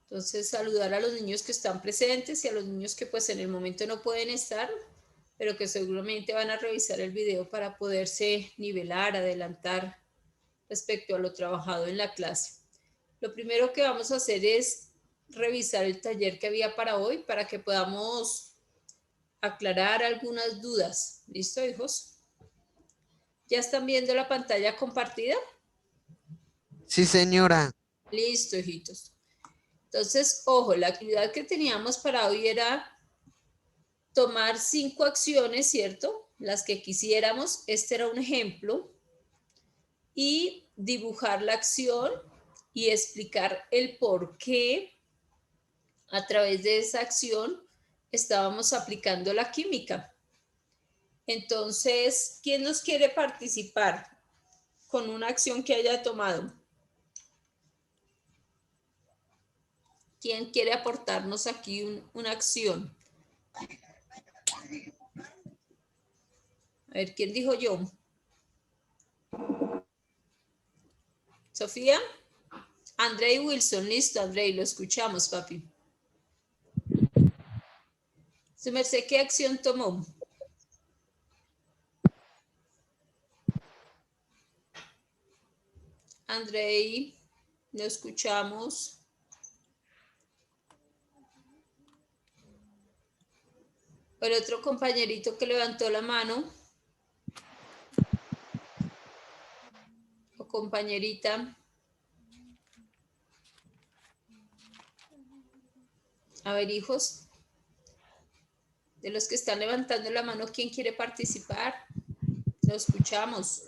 Entonces, saludar a los niños que están presentes y a los niños que pues en el momento no pueden estar, pero que seguramente van a revisar el video para poderse nivelar, adelantar respecto a lo trabajado en la clase. Lo primero que vamos a hacer es revisar el taller que había para hoy para que podamos aclarar algunas dudas. ¿Listo, hijos? ¿Ya están viendo la pantalla compartida? Sí, señora. Listo, hijitos. Entonces, ojo, la actividad que teníamos para hoy era tomar 5 acciones, ¿cierto? Las que quisiéramos. Este era un ejemplo. Y dibujar la acción y explicar el por qué a través de esa acción estábamos aplicando la química. Entonces, ¿quién nos quiere participar con una acción que haya tomado? ¿Quién quiere aportarnos aquí una acción? A ver, ¿quién dijo yo? ¿Sofía? Andrei Wilson, listo, Andrei, lo escuchamos, papi. Su merced, ¿qué acción tomó? Andrei, lo escuchamos. El otro compañerito que levantó la mano. O compañerita. A ver, hijos. De los que están levantando la mano, ¿quién quiere participar? Lo escuchamos.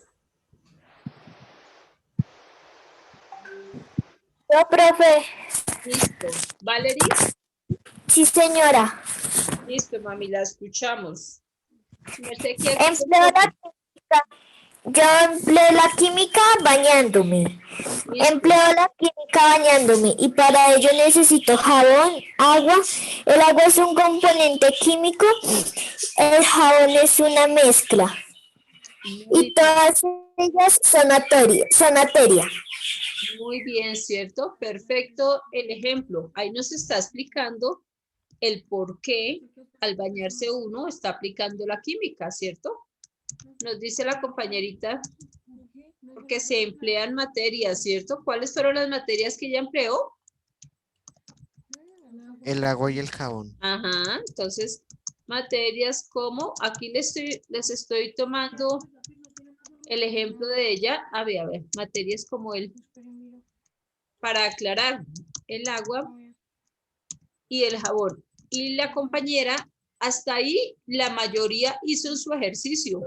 Yo, profe. Listo. ¿Valerie? Sí, señora. Listo, mami, la escuchamos. Su merced, ¿qué acción Empleo la tomó? química. Yo empleo la química bañándome. Listo. Empleo la química bañándome y para ello necesito jabón, agua. El agua es un componente químico. El jabón es una mezcla. Muy Y bien. todas ellas son materia. Muy bien, ¿cierto? Perfecto el ejemplo. Ahí nos está explicando el por qué al bañarse uno está aplicando la química, ¿cierto? Nos dice la compañerita, porque se emplean materias, ¿cierto? ¿Cuáles fueron las materias que ella empleó? El agua y el jabón. Ajá, entonces, materias como, aquí les estoy tomando el ejemplo de ella. A ver, materias como para aclarar, el agua y el jabón. Y la compañera, hasta ahí la mayoría hizo su ejercicio,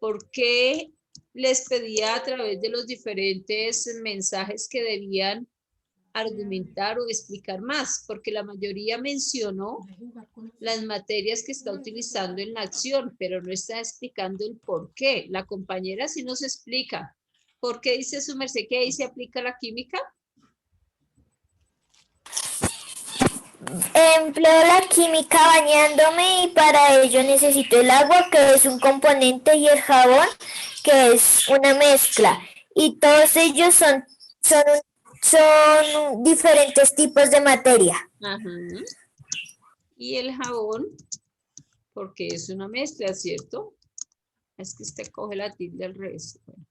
porque les pedía a través de los diferentes mensajes que debían argumentar o explicar más, porque la mayoría mencionó las materias que está utilizando en la acción, pero no está explicando el por qué. La compañera sí nos explica. ¿Por qué dice su merced que ahí se aplica la química? Empleo la química bañándome y para ello necesito el agua, que es un componente, y el jabón, que es una mezcla. Y todos ellos son diferentes tipos de materia. Ajá. Y el jabón, porque es una mezcla, ¿cierto? Es que usted coge la tilde al revés. Bueno.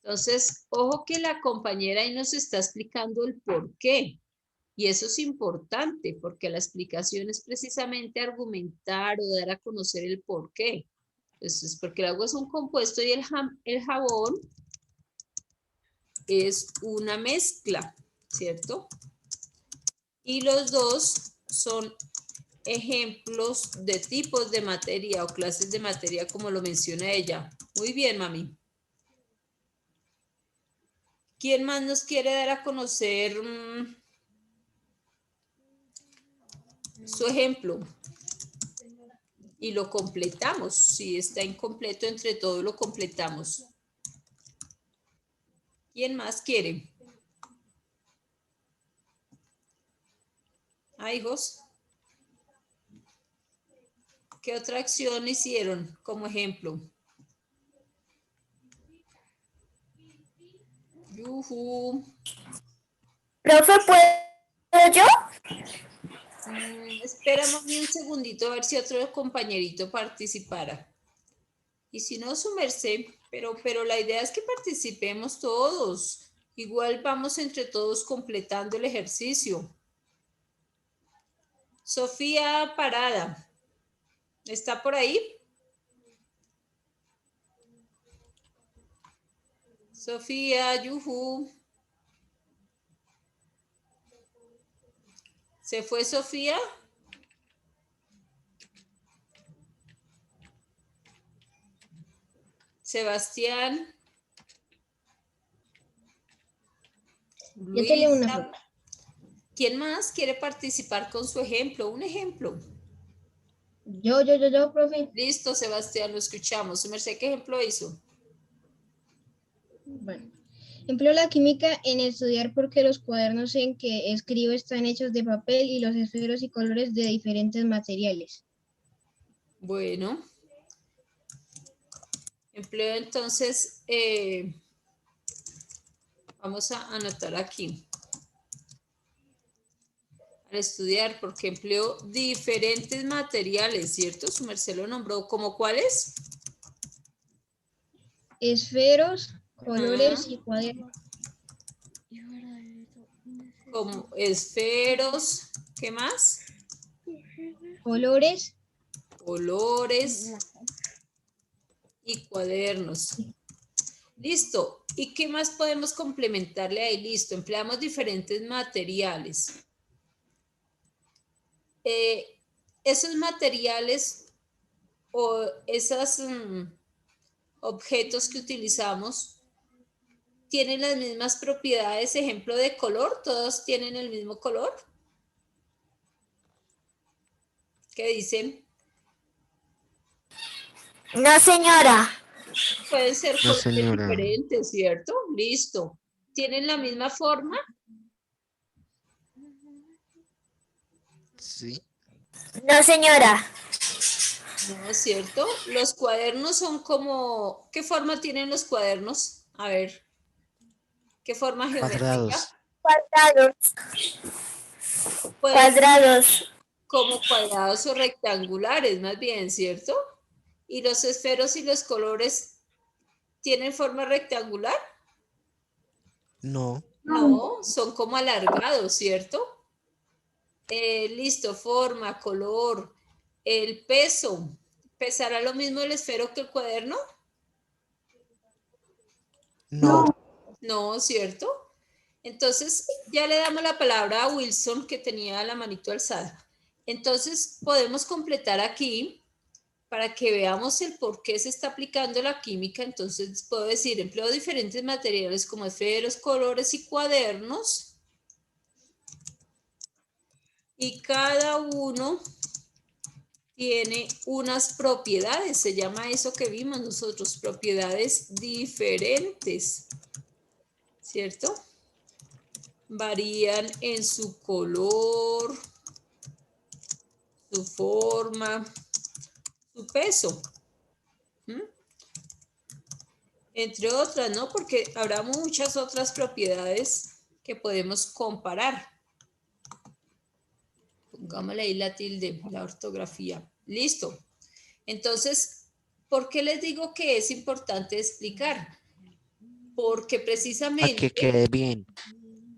Entonces, ojo que la compañera ahí nos está explicando el por qué. Y eso es importante, porque la explicación es precisamente argumentar o dar a conocer el por qué. Entonces, porque el agua es un compuesto y el jabón es una mezcla, ¿cierto? Y los dos son ejemplos de tipos de materia o clases de materia, como lo menciona ella. Muy bien, mami. ¿Quién más nos quiere dar a conocer su ejemplo? Y lo completamos. Si está incompleto, entre todos lo completamos. ¿Quién más quiere? ¿Ah, hijos? ¿Qué otra acción hicieron como ejemplo? Yuhu. Profe, ¿puedo yo? Espérame un segundito a ver si otro compañerito participara. Y si no, su merced, pero la idea es que participemos todos. Igual vamos entre todos completando el ejercicio. Sofía Parada, ¿está por ahí? Sofía, yuhu. ¿Se fue Sofía? Sebastián. Yo te leo una Luisa. foto. ¿Quién más quiere participar con su ejemplo? Un ejemplo. Yo, profe. Listo, Sebastián, lo escuchamos. Su merced, ¿qué ejemplo hizo? Bueno, empleo la química en estudiar porque los cuadernos en que escribo están hechos de papel y los esferos y colores de diferentes materiales. Bueno, empleo entonces, vamos a anotar aquí. Al estudiar, porque empleo diferentes materiales, ¿cierto? Su merced lo nombró. ¿Como cuáles? Esferos, colores y cuadernos. Como esferos, ¿qué más? Colores. Colores y cuadernos. Listo. ¿Y qué más podemos complementarle ahí? Listo. Empleamos diferentes materiales. Esos materiales o esos objetos que utilizamos tienen las mismas propiedades, ejemplo de color, todos tienen el mismo color. ¿Qué dicen? No, señora. Pueden ser No, colores señora. diferentes, ¿cierto? Listo. ¿Tienen la misma forma? Sí. No, señora. No, ¿cierto? Los cuadernos son como... ¿Qué forma tienen los cuadernos? A ver, ¿qué forma geométrica? Cuadrados. Cuadrados. Pueden ser Cuadrados. como cuadrados o rectangulares, más bien, ¿cierto? ¿Y los esferos y los colores tienen forma rectangular? No. No, son como alargados, ¿cierto? Listo, forma, color, el peso. ¿Pesará lo mismo el esfero que el cuaderno? No. No, ¿cierto? Entonces, ya le damos la palabra a Wilson, que tenía la manito alzada. Entonces, podemos completar aquí para que veamos el por qué se está aplicando la química. Entonces, puedo decir, empleo diferentes materiales como esferos, colores y cuadernos. Y cada uno tiene unas propiedades, se llama eso que vimos nosotros, propiedades diferentes, ¿cierto? Varían en su color, su forma, su peso, ¿m? Entre otras, ¿no? Porque habrá muchas otras propiedades que podemos comparar. Pongámosle ahí la tilde, la ortografía. Listo. Entonces, ¿por qué les digo que es importante explicar? Porque Para que precisamente quede bien.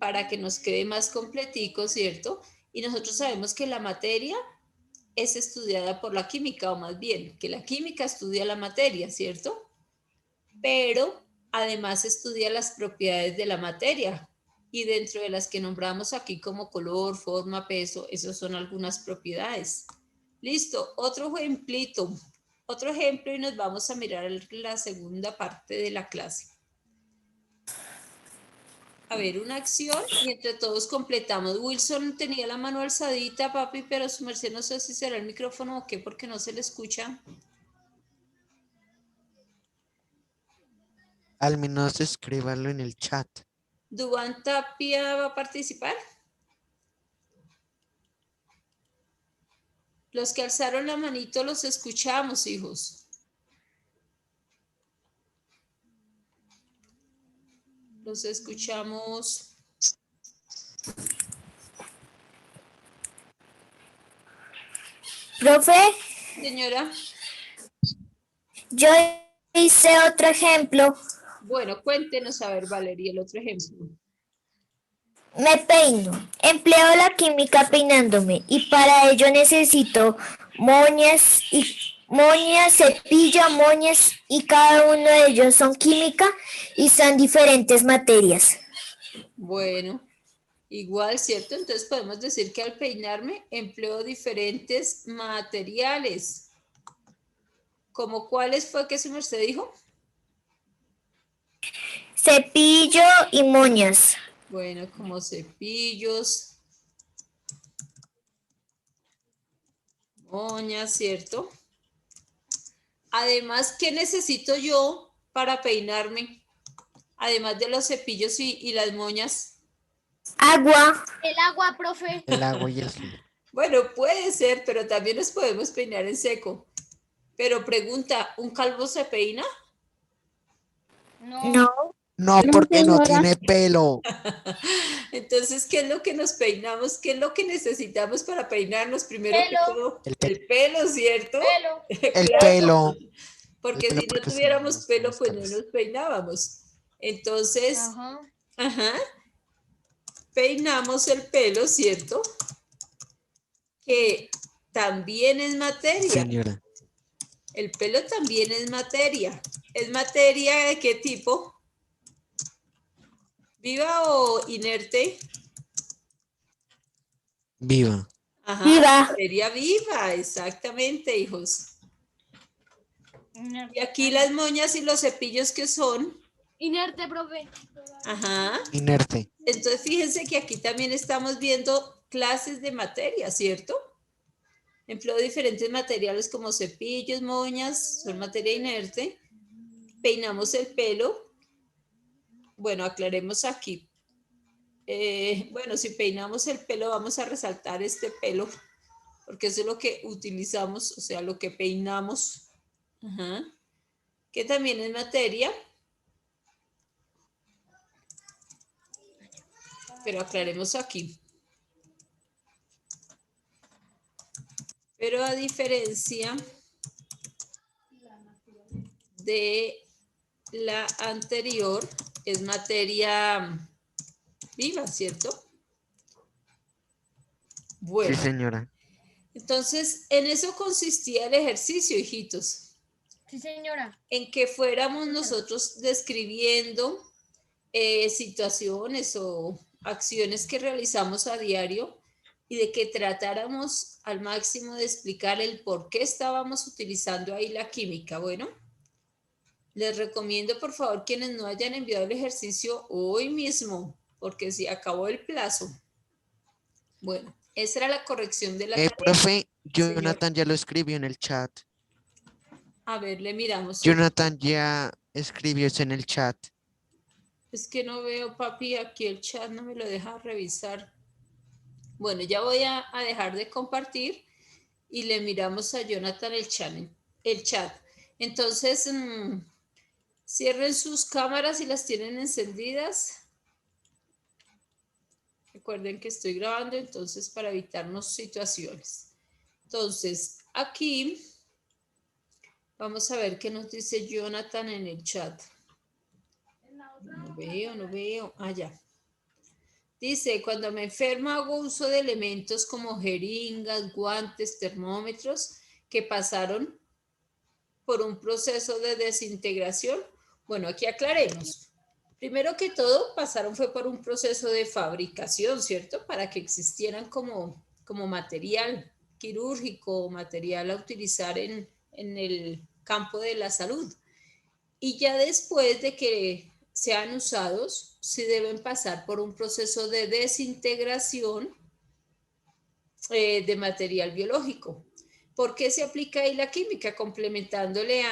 para que nos quede más completico, ¿cierto? Y nosotros sabemos que la materia es estudiada por la química, o más bien, que la química estudia la materia, ¿cierto? Pero además estudia las propiedades de la materia. Y dentro de las que nombramos aquí como color, forma, peso, esas son algunas propiedades. Listo, otro ejemplito, otro ejemplo y nos vamos a mirar la segunda parte de la clase. A ver, una acción y entre todos completamos. Wilson tenía la mano alzadita, papi, pero su merced no sé si será el micrófono o qué, porque no se le escucha. Al menos escríbalo en el chat. ¿Dubán Tapia va a participar? Los que alzaron la manito los escuchamos, hijos. Los escuchamos. Profe, Señora, yo hice otro ejemplo. bueno, cuéntenos a ver, Valeria, el otro ejemplo. Me peino. Empleo la química peinándome y para ello necesito moñas, cepillo, moñas y cada uno de ellos son química y son diferentes materias. Bueno, igual, ¿cierto? Entonces podemos decir que al peinarme empleo diferentes materiales. ¿Como cuáles fue que su merced dijo? Cepillo y moñas. Bueno, como cepillos, moñas, ¿cierto? Además, ¿qué necesito yo para peinarme? Además de los cepillos y las moñas. Agua. El agua, profe. El agua y el gel. Bueno, puede ser, pero también nos podemos peinar en seco. Pero pregunta, ¿un calvo se peina? No. No, porque no tiene pelo. Entonces, ¿qué es lo que nos peinamos? ¿Qué es lo que necesitamos para peinarnos? Primero que Pelo. todo, El el pelo, ¿cierto? El Claro, pelo. porque pelo si no porque tuviéramos somos pelo, más pues no calos. nos peinábamos. Entonces, ajá, peinamos el pelo, ¿cierto? Que también es materia. Señora, El pelo también es materia. ¿Es materia de qué tipo? ¿Viva o inerte? viva. Ajá, Viva. materia viva, exactamente, hijos. Y aquí las moñas y los cepillos que son. Inerte, profe. Ajá. Inerte. Entonces fíjense que aquí también estamos viendo clases de materia, ¿cierto? Empleo diferentes materiales como cepillos, moñas, son materia inerte. Peinamos el pelo. Bueno, aclaremos aquí. Bueno, si peinamos el pelo, vamos a resaltar este pelo, porque eso es lo que utilizamos, o sea, lo que peinamos. Ajá. Que también es materia. Pero aclaremos aquí. Pero a diferencia de la anterior, es materia viva, ¿cierto? Sí, Bueno, señora. entonces en eso consistía el ejercicio, hijitos, Sí, señora. en que fuéramos nosotros describiendo situaciones o acciones que realizamos a diario y de que tratáramos al máximo de explicar el por qué estábamos utilizando ahí la química. Bueno, les recomiendo por favor quienes no hayan enviado el ejercicio hoy mismo, porque se acabó el plazo. Bueno, esa era la corrección de la tarea. Profe, Señor, Jonathan ya lo escribió en el chat. a ver, le miramos. Jonathan ya escribió eso en el chat. Es que no veo, papi, aquí el chat no me lo deja revisar. Bueno, ya voy a dejar de compartir y le miramos a Jonathan el chat. Entonces, cierren sus cámaras si las tienen encendidas. Recuerden que estoy grabando, entonces para evitarnos situaciones. Entonces, aquí vamos a ver qué nos dice Jonathan en el chat. No veo. Ah, ya. Dice, cuando me enfermo hago uso de elementos como jeringas, guantes, termómetros que pasaron por un proceso de desintegración. Bueno, aquí aclaremos. Primero que todo, pasaron fue por un proceso de fabricación, ¿cierto? Para que existieran como material quirúrgico, material a utilizar en el campo de la salud. Y ya después de que sean usados, sí deben pasar por un proceso de desintegración de material biológico. ¿Por qué se aplica ahí la química? Complementándole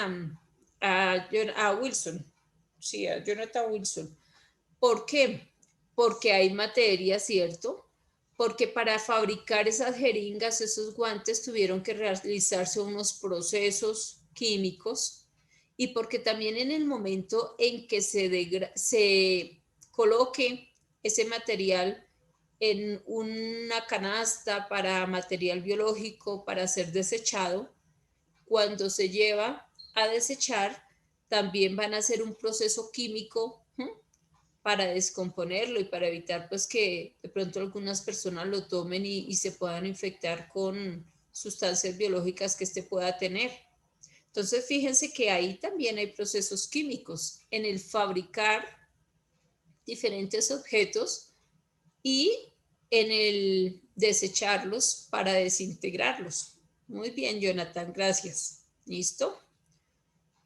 a Wilson, sí, a Jonathan Wilson. ¿Por qué? Porque hay materia, ¿cierto? Porque para fabricar esas jeringas, esos guantes, tuvieron que realizarse unos procesos químicos y porque también en el momento en que se coloque ese material en una canasta para material biológico para ser desechado, cuando se lleva a desechar, también van a hacer un proceso químico para descomponerlo y para evitar pues que de pronto algunas personas lo tomen y se puedan infectar con sustancias biológicas que este pueda tener. Entonces fíjense que ahí también hay procesos químicos en el fabricar diferentes objetos y en el desecharlos para desintegrarlos. Muy bien, Jonathan, gracias. ¿Listo?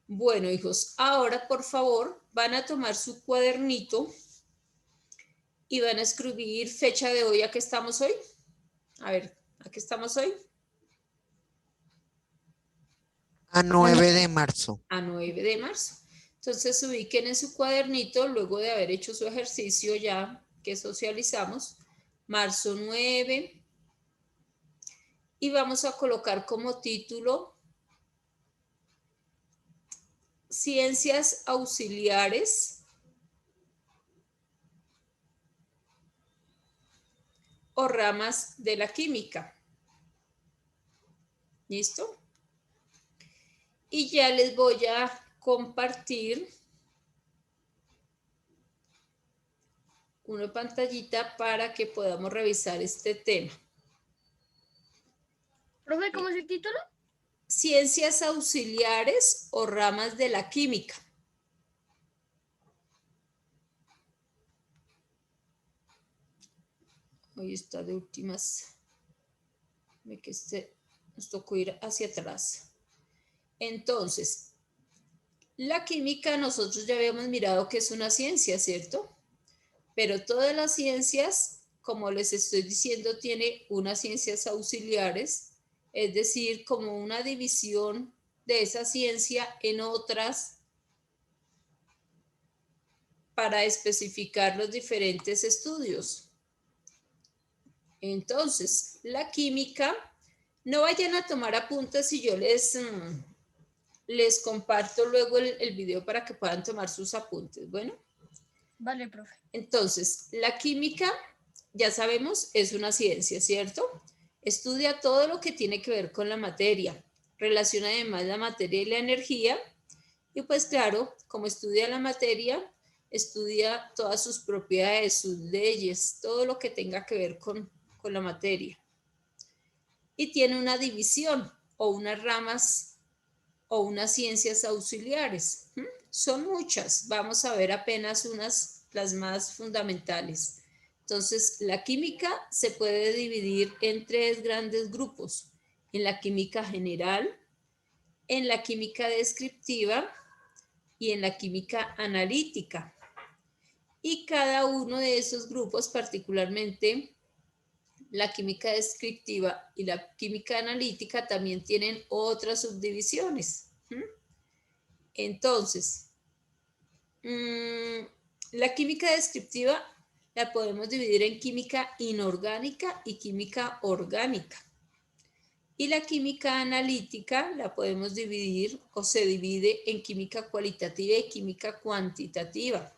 Bueno, hijos, ahora por favor van a tomar su cuadernito y van a escribir fecha de hoy. ¿A qué estamos hoy? A ver, ¿a qué estamos hoy? A 9 de marzo. A 9 de marzo. Entonces ubiquen en su cuadernito, luego de haber hecho su ejercicio ya que socializamos, marzo 9, y vamos a colocar como título Ciencias auxiliares o ramas de la química. ¿Listo? Y ya les voy a compartir una pantallita para que podamos revisar este tema. Profe, ¿cómo es el título? Ciencias auxiliares o ramas de la química. Hoy está de últimas. Que nos tocó ir hacia atrás. Entonces, la química nosotros ya habíamos mirado que es una ciencia, ¿cierto? Pero todas las ciencias, como les estoy diciendo, tiene unas ciencias auxiliares, es decir, como una división de esa ciencia en otras para especificar los diferentes estudios. Entonces, la química, no vayan a tomar apuntes si yo les comparto luego el video para que puedan tomar sus apuntes. Bueno. Vale, profe. Entonces, la química, ya sabemos, es una ciencia, ¿cierto? Estudia todo lo que tiene que ver con la materia, relaciona además la materia y la energía, y pues claro, como estudia la materia, estudia todas sus propiedades, sus leyes, todo lo que tenga que ver con la materia. Y tiene una división o unas ramas o unas ciencias auxiliares. Son muchas, vamos a ver apenas las más fundamentales. Entonces, la química se puede dividir en 3 grandes grupos: en la química general, en la química descriptiva y en la química analítica. Y cada uno de esos grupos, particularmente la química descriptiva y la química analítica, también tienen otras subdivisiones. Entonces, la química descriptiva la podemos dividir en química inorgánica y química orgánica. Y la química analítica la podemos dividir o se divide en química cualitativa y química cuantitativa.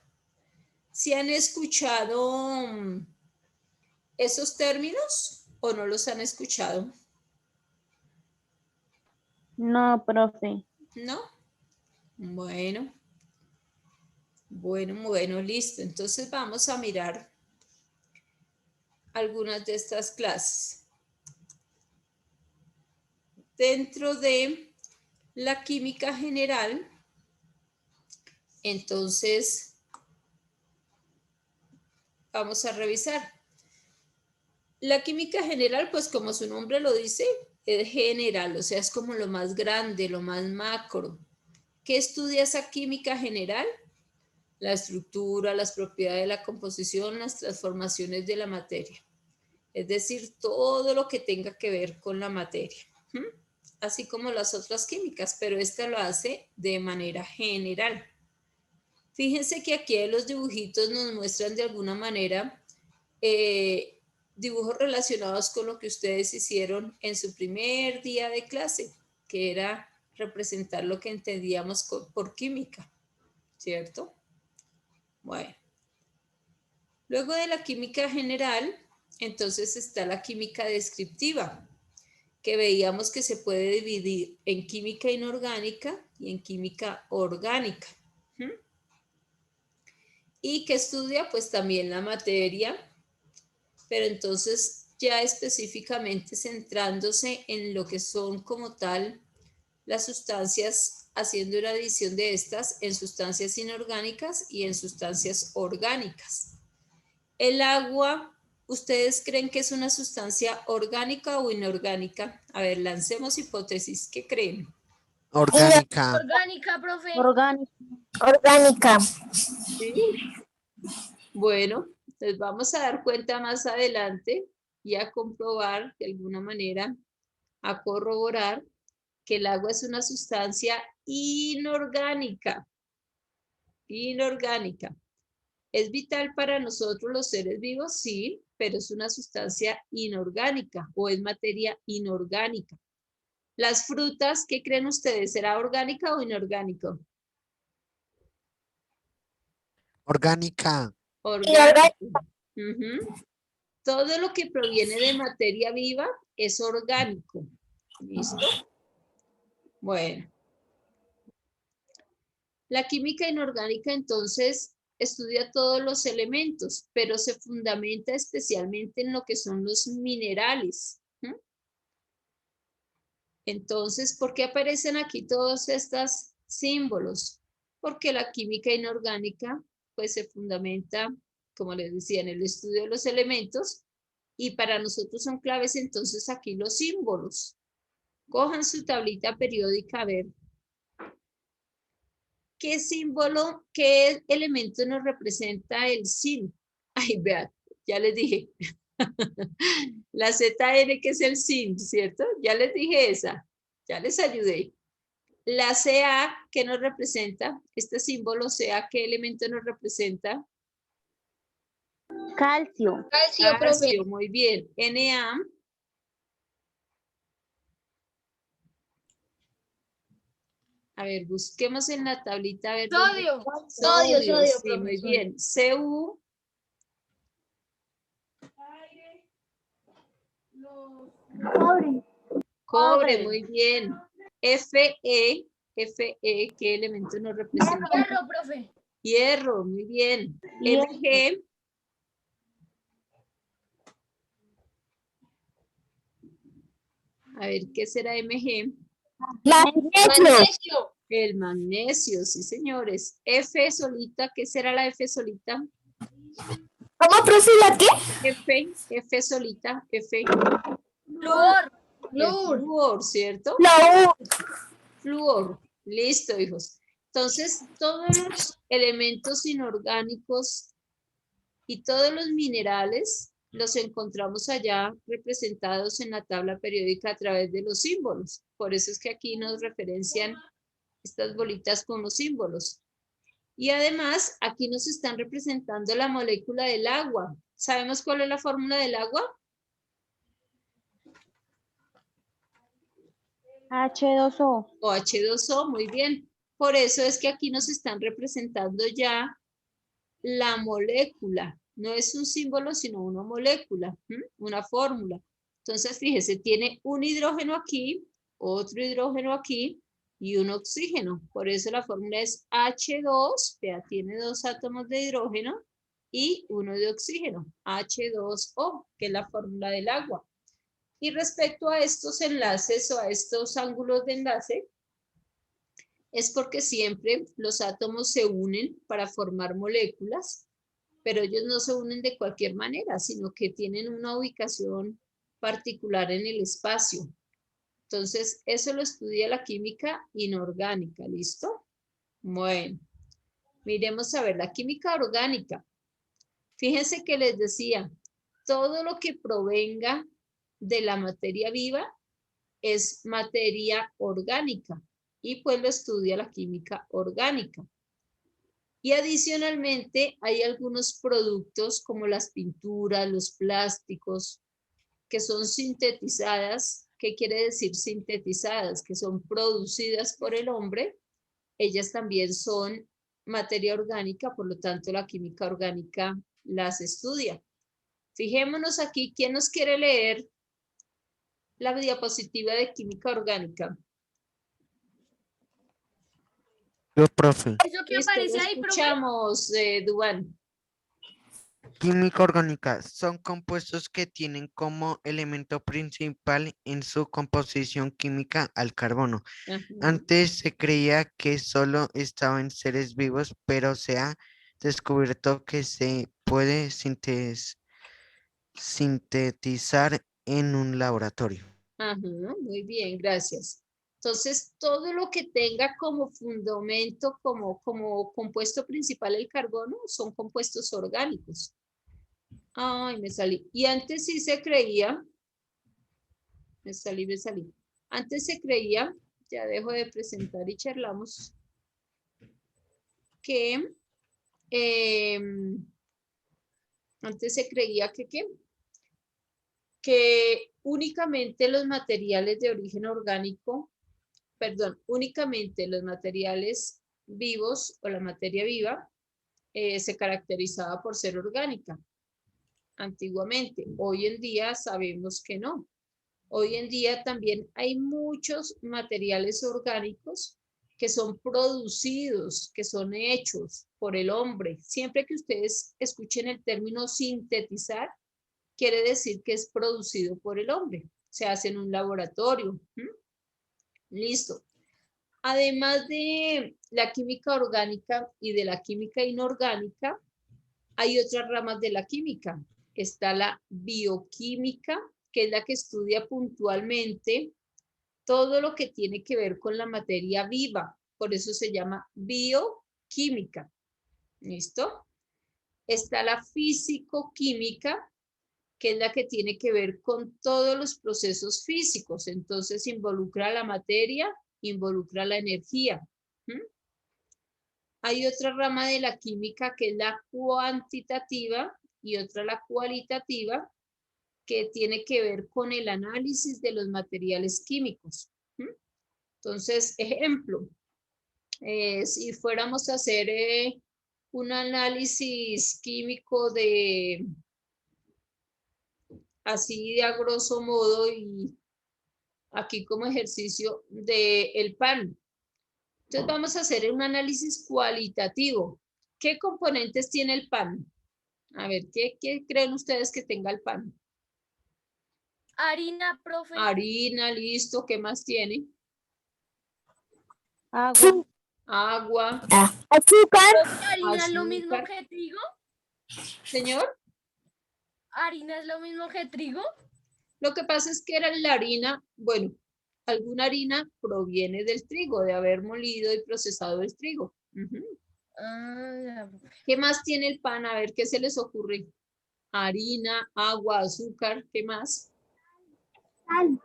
¿Sí han escuchado esos términos o no los han escuchado? No, profe. ¿No? Bueno, listo. Entonces vamos a mirar algunas de estas clases. Dentro de la química general, entonces vamos a revisar. La química general, pues como su nombre lo dice, es general, o sea, es como lo más grande, lo más macro. ¿Qué estudia esa química general? La estructura, las propiedades de la composición, las transformaciones de la materia. Es decir, todo lo que tenga que ver con la materia. Así como las otras químicas, pero esta lo hace de manera general. Fíjense que aquí los dibujitos nos muestran de alguna manera dibujos relacionados con lo que ustedes hicieron en su primer día de clase, que era representar lo que entendíamos por química, ¿cierto? Bueno. Luego de la química general, entonces está la química descriptiva, que veíamos que se puede dividir en química inorgánica y en química orgánica. Y que estudia pues también la materia, pero entonces ya específicamente centrándose en lo que son como tal las sustancias, haciendo una división de estas en sustancias inorgánicas y en sustancias orgánicas. El agua, ¿ustedes creen que es una sustancia orgánica o inorgánica? A ver, lancemos hipótesis. ¿Qué creen? Orgánica. Orgánica, profe. Orgánico. Orgánica. ¿Sí? Bueno, les vamos a dar cuenta más adelante y a comprobar de alguna manera, a corroborar que el agua es una sustancia inorgánica. Inorgánica. ¿Es vital para nosotros los seres vivos? Sí, pero es una sustancia inorgánica o es materia inorgánica. Las frutas, ¿qué creen ustedes? ¿Será orgánica o inorgánico? Orgánica. Orgánico. Todo lo que proviene de materia viva es orgánico. ¿Listo? Bueno. La química inorgánica entonces estudia todos los elementos, pero se fundamenta especialmente en lo que son los minerales. Entonces, ¿por qué aparecen aquí todos estos símbolos? Porque la química inorgánica pues se fundamenta, como les decía, en el estudio de los elementos y para nosotros son claves entonces aquí los símbolos. Cojan su tablita periódica a ver qué símbolo, qué elemento nos representa el zinc. Ay, vean, ya les dije. La ZN que es el zinc, ¿cierto? Ya les dije esa, ya les ayudé. La Ca, ¿qué nos representa? Este símbolo Ca, ¿qué elemento nos representa? Calcio. Calcio, profe. Calcio, muy bien. Na. A ver, busquemos en la tablita. A ver Sodio. Sodio, Sodio, sí, profe, muy sodio. bien. Cu. Cobre. Cobre, muy bien. Fe, ¿qué elemento nos representa? Hierro, profe. Hierro, muy bien. Hierro. Mg. A ver, ¿qué será Mg? Magnesio. El magnesio, sí, señores. F solita, ¿qué será la F solita? ¿Cómo, profe, la qué? F solita, F. Flúor. El flúor, ¿cierto? La U. Flúor. Listo, hijos. Entonces, todos los elementos inorgánicos y todos los minerales los encontramos allá representados en la tabla periódica a través de los símbolos. Por eso es que aquí nos referencian estas bolitas con los símbolos. Y además, aquí nos están representando la molécula del agua. ¿Sabemos cuál es la fórmula del agua? H2O. O H2O, muy bien. Por eso es que aquí nos están representando ya la molécula. No es un símbolo, sino una molécula, una fórmula. Entonces, fíjese, tiene un hidrógeno aquí, otro hidrógeno aquí y un oxígeno. Por eso la fórmula es H2, vea, tiene dos átomos de hidrógeno y uno de oxígeno, H2O, que es la fórmula del agua. Y respecto a estos enlaces o a estos ángulos de enlace, es porque siempre los átomos se unen para formar moléculas, pero ellos no se unen de cualquier manera, sino que tienen una ubicación particular en el espacio. Entonces, eso lo estudia la química inorgánica, ¿listo? Bueno, miremos a ver la química orgánica. Fíjense que les decía, todo lo que provenga de la materia viva es materia orgánica y pues lo estudia la química orgánica. Y adicionalmente hay algunos productos como las pinturas, los plásticos, que son sintetizadas. ¿Qué quiere decir sintetizadas? Que son producidas por el hombre. Ellas también son materia orgánica, por lo tanto la química orgánica las estudia. Fijémonos aquí, ¿quién nos quiere leer la diapositiva de química orgánica? Yo, profe. Eso que Listo, lo aparece ahí, profe. escuchamos, Duván. Química orgánica son compuestos que tienen como elemento principal en su composición química al carbono. Ajá. Antes se creía que solo estaba en seres vivos, pero se ha descubierto que se puede sintetizar en un laboratorio. Ajá, muy bien, gracias. Entonces, todo lo que tenga como fundamento, como compuesto principal el carbono, son compuestos orgánicos. Ay, me salí. Y antes sí se creía, me salí. Antes se creía, ya dejo de presentar y charlamos, que antes se creía que, ¿qué? Que únicamente los materiales de origen orgánico, perdón, únicamente los materiales vivos o la materia viva se caracterizaba por ser orgánica antiguamente. Hoy en día sabemos que no. Hoy en día también hay muchos materiales orgánicos que son producidos, que son hechos por el hombre. Siempre que ustedes escuchen el término sintetizar, quiere decir que es producido por el hombre. Se hace en un laboratorio. Listo. Además de la química orgánica y de la química inorgánica, hay otras ramas de la química. Está la bioquímica, que es la que estudia puntualmente todo lo que tiene que ver con la materia viva. Por eso se llama bioquímica. ¿Listo? Está la físico-química, que es la que tiene que ver con todos los procesos físicos. Entonces involucra la materia, involucra la energía. Hay otra rama de la química que es la cuantitativa y otra la cualitativa, que tiene que ver con el análisis de los materiales químicos. Entonces, ejemplo, si fuéramos a hacer un análisis químico de, así de a grosso modo, y aquí como ejercicio del pan. Entonces vamos a hacer un análisis cualitativo. ¿Qué componentes tiene el pan? A ver, ¿qué creen ustedes que tenga el pan? Harina, profe. Harina, listo. ¿Qué más tiene? Agua. Agua, Azúcar. ¿Harina es lo mismo azúcar. que trigo? Señor, ¿Harina es lo mismo que trigo? lo que pasa es que era la harina, bueno, alguna harina proviene del trigo, de haber molido y procesado el trigo. Ah, ¿Qué más tiene el pan? A ver, ¿qué se les ocurre? Harina, agua, azúcar, ¿qué más? Sal.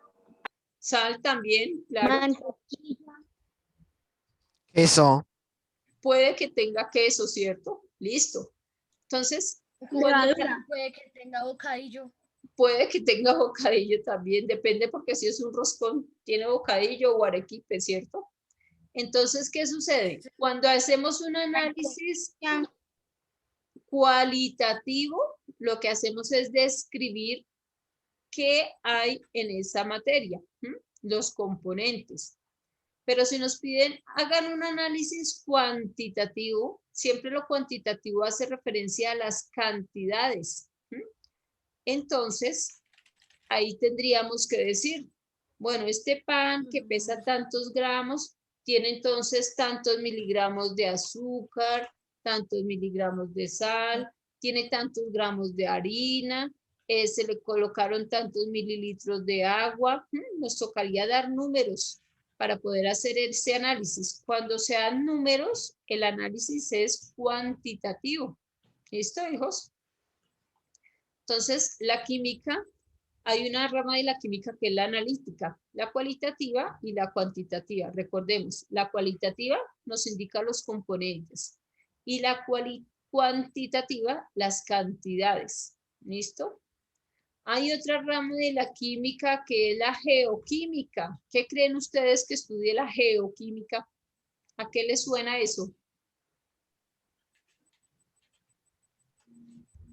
Sal también, claro. Mantequilla. Eso. Puede que tenga queso, ¿cierto? Listo. Entonces, Levadura. Puede que tenga bocadillo. puede que tenga bocadillo también, depende porque si es un roscón, tiene bocadillo o arequipe, ¿cierto? Entonces, ¿qué sucede? Cuando hacemos un análisis cualitativo, lo que hacemos es describir qué hay en esa materia, los componentes. Pero si nos piden, hagan un análisis cuantitativo, siempre lo cuantitativo hace referencia a las cantidades. Entonces, ahí tendríamos que decir, bueno, este pan que pesa tantos gramos, tiene entonces tantos miligramos de azúcar, tantos miligramos de sal, tiene tantos gramos de harina, se le colocaron tantos mililitros de agua. Nos tocaría dar números para poder hacer ese análisis. Cuando se dan números, el análisis es cuantitativo. ¿Listo, hijos? Entonces, la química, hay una rama de la química que es la analítica, la cualitativa y la cuantitativa. Recordemos, la cualitativa nos indica los componentes y la cuantitativa las cantidades. ¿Listo? Hay otra rama de la química que es la geoquímica. ¿Qué creen ustedes que estudie la geoquímica? ¿A qué les suena eso?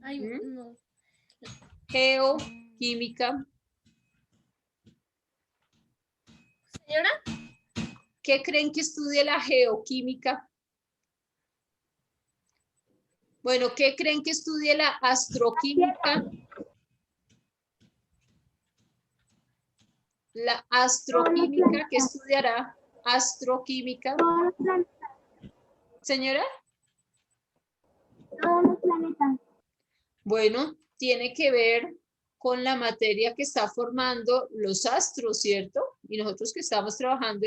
Ay, no. geoquímica. Señora, ¿Qué creen que estudie la geoquímica? Bueno, ¿qué creen que estudie la astroquímica? La astroquímica, ¿qué estudiará? Astroquímica. Señora. todos los planetas. Bueno, tiene que ver con la materia que está formando los astros, ¿cierto? Y nosotros que estamos trabajando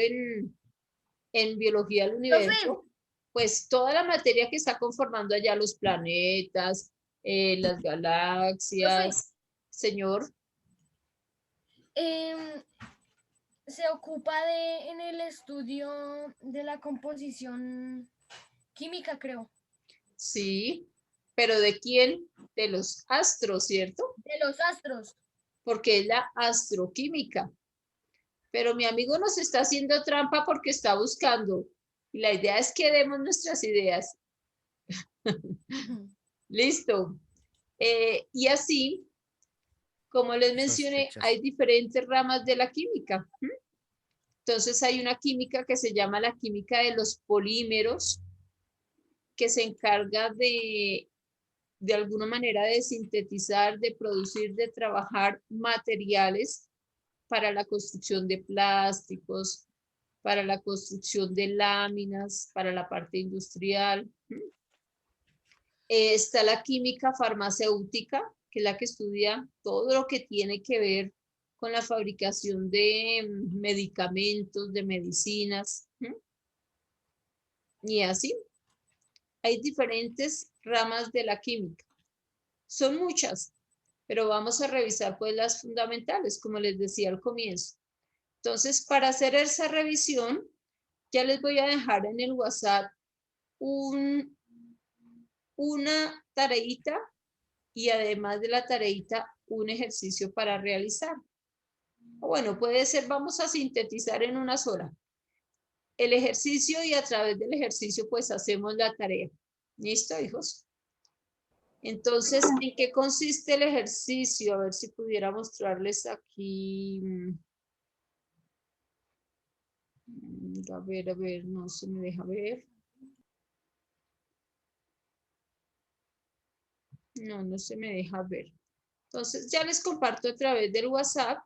en biología del universo, pues toda la materia que está conformando allá los planetas, las galaxias, señor. Se ocupa en el estudio de la composición química, creo. Sí, pero ¿de quién? De los astros, ¿cierto? De los astros. Porque es la astroquímica. Pero mi amigo nos está haciendo trampa porque está buscando. Y la idea es que demos nuestras ideas. Listo. Y así, como les mencioné, Sospechas. hay diferentes ramas de la química. Entonces hay una química que se llama la química de los polímeros, que se encarga de alguna manera de sintetizar, de producir, de trabajar materiales para la construcción de plásticos, para la construcción de láminas, para la parte industrial. Está la química farmacéutica, que es la que estudia todo lo que tiene que ver con la fabricación de medicamentos, de medicinas. Y así, hay diferentes ramas de la química. Son muchas, pero vamos a revisar pues las fundamentales, como les decía al comienzo. Entonces, para hacer esa revisión, ya les voy a dejar en el WhatsApp una tareita y además de la tareita, un ejercicio para realizar. Bueno, puede ser, vamos a sintetizar en una sola. El ejercicio y a través del ejercicio pues hacemos la tarea. ¿Listo, hijos? Entonces, ¿en qué consiste el ejercicio? A ver si pudiera mostrarles aquí. A ver, no se me deja ver. No se me deja ver. Entonces, ya les comparto a través del WhatsApp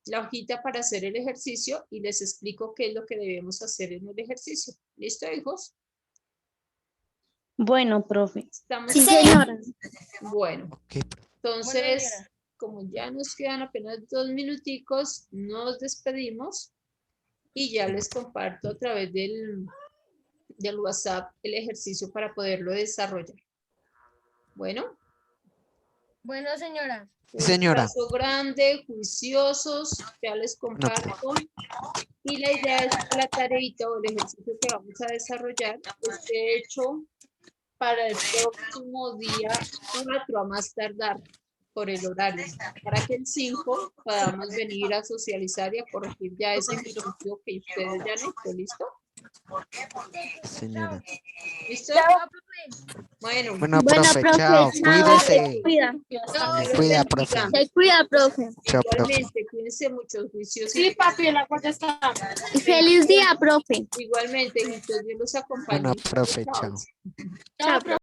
la hojita para hacer el ejercicio y les explico qué es lo que debemos hacer en el ejercicio. ¿Listo, hijos? Bueno, profe. ¿Estamos Sí, bien? señora. Bueno, Ok, entonces, señora. como ya nos quedan apenas 2 minuticos, nos despedimos y ya les comparto a través del WhatsApp el ejercicio para poderlo desarrollar. Bueno. Bueno, señora. Señora. Un abrazo grande, juiciosos, ya les comparto. Y la idea es que la tareita o el ejercicio que vamos a desarrollar esté hecho para el próximo día 4 a más tardar por el horario, para que el 5 podamos venir a socializar y a corregir ya ese ejercicio que ustedes ya han hecho. ¿Listo? Señora. ¿Listo? Chao, profe. Bueno, Bueno, Bueno, profe, profe, chao. chao. Cuídese. Cuida. Me cuida, profe. Se cuida, profe. Chao, profe. igualmente, cuídense mucho, juiciosos. Sí, papi, la puerta está. Feliz día, profe. Igualmente, hijitos, Dios los acompañe. Bueno, profe, chao. Chao, profe.